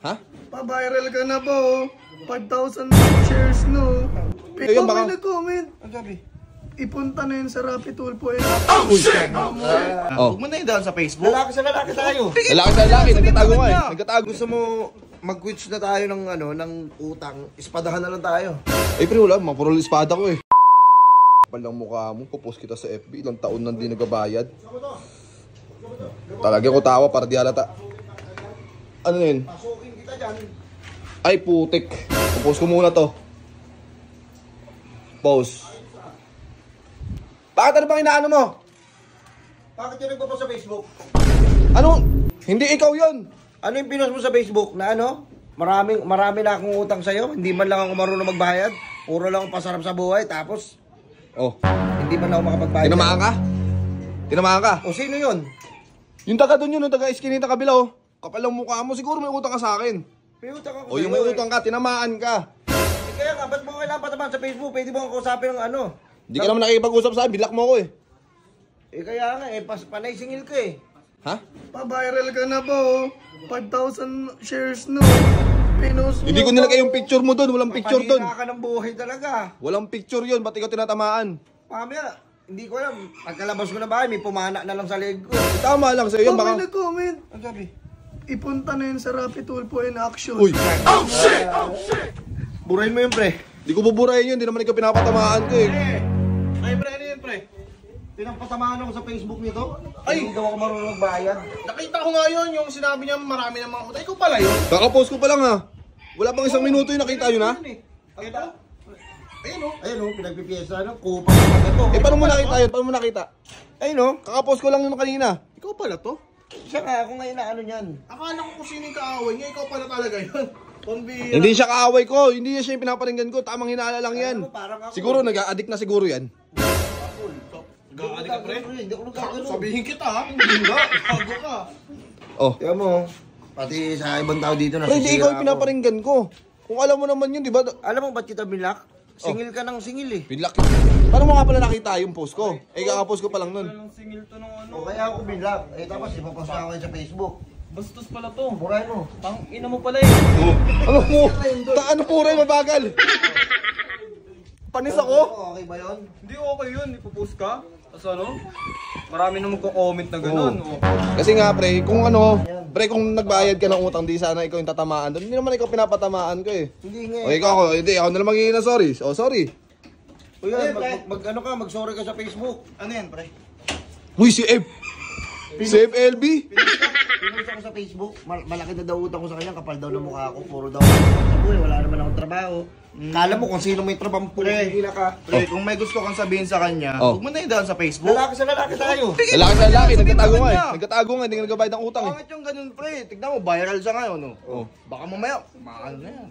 Ha? Pa-viral ka na po. 5,000 shares no. Ikaw may nag-comment. Ang sabi? Ipunta na yun sa Rapid Tulpo. Oh, shit! Huwag mo na yun down sa Facebook. Lalaki sa lalaki tayo. Lalaki sa lalaki, nagtatago nga eh. Nagtatago. Gusto mo mag-quits na tayo ng ng utang. Ispadahan na lang tayo. Eh, pre, wala. Mapurol espada ko eh. Palang mukha mo, pupost kita sa FB. Ilang taon nang di nagabayad. Talaga ko tawa para di halata. Ano na yun? Pasukin kita dyan. Ay, putik. Pupost ko muna to. Post. Bakit ano bang inaano mo? Bakit yun nagpo sa Facebook? Ano? Hindi ikaw yun. Ano yung pinost mo sa Facebook na ano? Marami na akong utang sa'yo. Hindi man lang ako marunong magbayad. Puro lang akong pasarap sa buhay. Tapos, hindi man lang ako makapagbayad. Tinamaan ka? Tinamaan ka? O sino yun? Yung taga doon yun, yung taga iskinita kabila oh. Kapal ang mukha mo, siguro may utang ka sa akin. May utang ako O yung may utang ka, tinamaan ka. Kaya nga, ba't mo kailangan patamaan sa Facebook? Pwede mo akong kausapin ng ano? Hindi ka naman nakikipag-usap sa akin, bilak mo ako eh. Kaya nga panay singil ka eh. Ha? Pa-viral ka na po. 5,000 shares no. Pinost mo. Hindi ko nilagay yung picture mo doon, walang picture doon. Papanira ka ng buhay talaga. Walang picture yun, ba't ikaw tinatamaan? Mamaya, hindi ko alam. Pagkalabas ko na bahay, may pumana na lang sa leg ko. Tama lang sa'yo Ikaw yan, baka... may nag-comment. Ang sabi? Ipunta na yun sa Rapid Tulpo in action. Uy! Oh shit! Oh shit! Burahin mo yun, pre. Di ko buburahin yun, di naman ikaw pinapatamaan ko eh. Ay, pre, ano yun, pre? Pinapatamaan ako sa Facebook nito. Ay! Hindi daw ako marunong magbayad. Nakita ko nga yun, yung sinabi niya marami ng mga utang. Ikaw pala yun. Kakapost ko pa lang ha. Wala pang isang minuto yung nakita yun ha. Ito? Ayun o. Ayun o, pinagpipiesa na. Kupang naman ito. Eh paano mo nakita yun? Paano mo nakita? Ayun o. Kakapost ko lang yun kanina. Ikaw pala to? Siya nga, ako ngayon na ano niyan. Akala ko kung sino yung kaaway niya, ikaw pala talaga yun. Pambira. Hindi siya kaaway ko, hindi siya yung pinaparinggan ko. Tamang hinala lang yan. Parang ako. Siguro nag-a-addict na siguro yan. Gagawin ka pre? Hindi ako nagkakano. Sabihin kita ha, hindi nga. Gago ka. Oh. Tiyan mo, pati sa ibang tao dito Pero hindi ikaw yung pinaparinggan ko. Kung alam mo naman yun, di ba? Alam mo ba't kita binlock? Singil ka ng singil eh. Binlock. Paano mo nga pala nakita yung post ko? Eh, kakapost ko pa lang nun. O kaya ako binlock. Eh tapos ipapost ako sa Facebook. Bastos pala to. Murahin mo. Tang ina mo pala eh. Ano po? Ano po rin, mabagal? Panis ako? Okay ba yun? Hindi okay yun, ipopost ka. Tapos ano? Marami na magko-comment na gano'n. Oh. Kasi nga pre, kung ano, pre kung nagbayad ka ng utang, di sana ikaw yung tatamaan doon. Hindi naman ikaw pinapatamaan ko eh. Hindi nga. O ikaw ako, hindi ako na lang magiging na sorry. Oh, sorry. O yan, mag-sorry ka sa Facebook. Ano yan pre? Uy, si Eb. Si Eb LB. Pinost ako sa Facebook. Malaki na daw utang ko sa kanya. Kapal daw na mukha ako. Puro daw sa buhay. Wala naman akong trabaho. Kala mo kung sino may trabaho. Pumila ka. Pre, kung may gusto kang sabihin sa kanya, huwag mo na yun down sa Facebook. Lalaki sa lalaki tayo. Lalaki sa lalaki, nagtatago nga eh. Nagtatago nga, hindi nga nagbabayad ng utang eh. Bakit yung ganun pre? Tignan mo, viral siya ngayon no? Oh. Baka mamaya, maano na yan.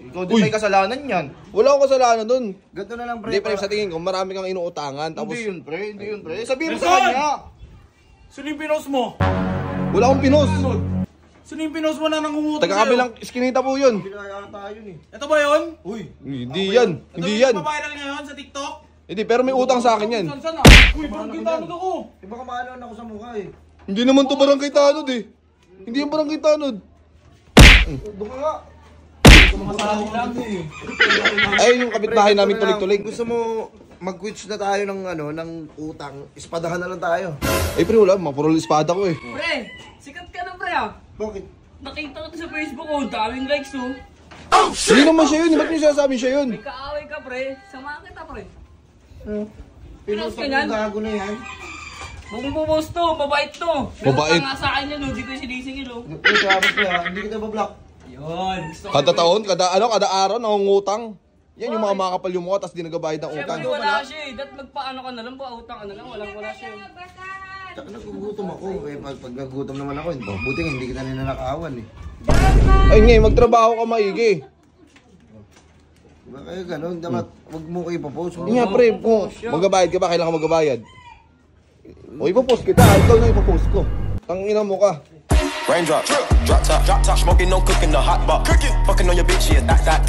Ikaw din may kasalanan yan. Wala akong kasalanan doon. Ganito na lang, pre. Hindi pre, sa tingin ko, marami kang inuutangan. Tapos, Hindi yun pre, hindi yun pre. Sabihin mo Listen! sa kanya. Sino yung pinost mo? wala akong pinos. Sino yung pinost mo na nangungutang Taga-kabilang iskinita po yun. Pinakayaan tayo ni. Ito ba yun? Uy. Hindi yan. Ito Hindi yung yan. papaviral ngayon sa TikTok? Hindi, pero may utang sa akin yan. Saan ah? Uy, barangay tanod ako. Eh baka maalawan ako sa mukha eh. Hindi naman to barangay tanod eh. Hindi yung barangay tanod. Doon ka nga. Masabi lang. Ayun yung kapitbahay namin tulig-tulig. Gusto mo mag-quits na tayo ng ng utang. Ispadahan na lang tayo. Eh pre, wala. Mapurol espada ko eh. Pre, sikat ka na pre ah. Bakit? Nakita ko sa Facebook oh, daming likes oh. Hindi naman siya yun. Ba't niyo sinasabi siya yun? May kaaway ka pre, samahan kita pre. Pinost ka ako yan? ng gago na yan. Huwag mo post to, mabait to. Mabait? Nga sa akin yan oh, di ko sinisingil oh. Eh, salamat ko ha. Hindi kita ba-block. Yun, gusto ko. Kada taon, kada araw, nangungutang. Yan yung mga makapal yung mukha, tapos di nagabayad ng utang. Siyempre wala siya eh, dat magpaano ka na lang, pautang ka na lang, wala siya eh. Tsaka nagugutom ako. Eh, pag nagugutom naman ako, buti nga hindi kita ninanakawan eh. Ay ngay, magtrabaho ka maigi. Diba kaya gano'n? Dapat wag mo kayo ipapost. Hindi nga pre, kung magabayad ka ba, kailangan ka magabayad. O ipapost kita, ikaw na ipapost ko. Tangina mo ka. Raindrop, drop top, smoking, no cooking, the hot pot. Fucking on your bitch, yeah, that.